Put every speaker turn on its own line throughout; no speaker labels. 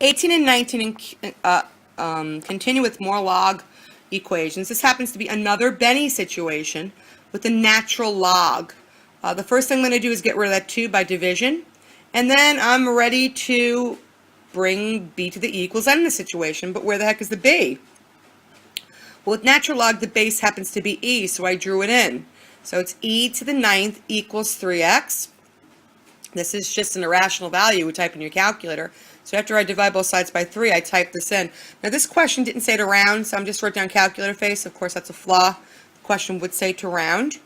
18 and 19 continue with more log equations. This happens to be another Benny situation with a natural log. The first thing I'm going to do is get rid of that 2 by division, and then I'm ready to bring b to the e equals n in the situation, but where the heck is the b? Well, with natural log, the base happens to be e, so I drew it in. So it's e to the 9th equals 3x. This is just an irrational value we type in your calculator. So after I divide both sides by 3, I type this in. Now this question didn't say to round, so I'm just wrote down calculator face. Of course, that's a flaw. The question would say to round.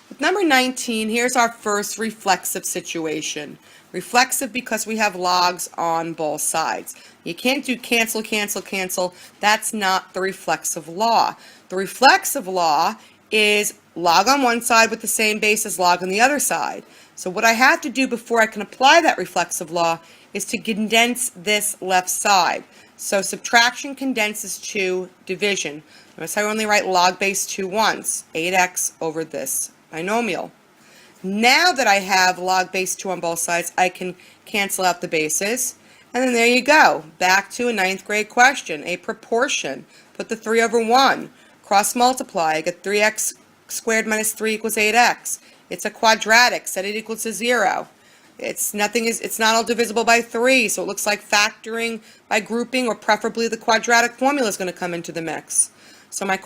With number 19, here's our first reflexive situation. Reflexive because we have logs on both sides. You can't do cancel, cancel, cancel. That's not the reflexive law. The reflexive law is log on one side with the same base as log on the other side. So what I have to do before I can apply that reflexive law is to condense this left side. So subtraction condenses to division. Notice I only write log base 2 once, 8x over this binomial. Now that I have log base 2 on both sides, I can cancel out the bases. And then there you go. Back to a 9th grade question, a proportion. Put the 3 over 1. Cross multiply. I get 3x squared minus 3 equals 8x. It's a quadratic. Set it equal to 0. It's not all divisible by 3, so it looks like factoring by grouping, or preferably the quadratic formula is going to come into the mix. So my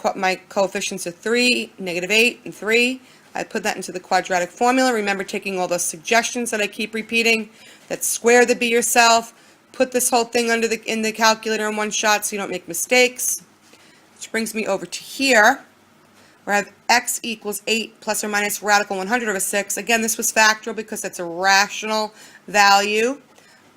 coefficients are 3, -8, and 3. I put that into the quadratic formula. Remember taking all those suggestions that I keep repeating, that square the b yourself, put this whole thing in the calculator in one shot so you don't make mistakes. Which brings me over to here, where I have x equals 8 plus or minus radical 100 over 6. Again, this was factorial because that's a rational value.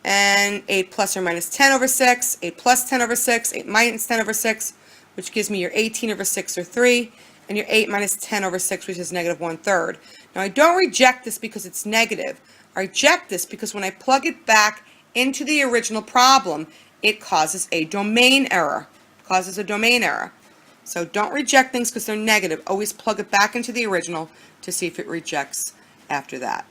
And 8 plus or minus 10 over 6, 8 plus 10 over 6, 8 minus 10 over 6, which gives me your 18 over 6 or 3, and your 8 minus 10 over 6, which is negative 1/3. Now, I don't reject this because it's negative. I reject this because when I plug it back into the original problem, it causes a domain error. So don't reject things because they're negative. Always plug it back into the original to see if it rejects after that.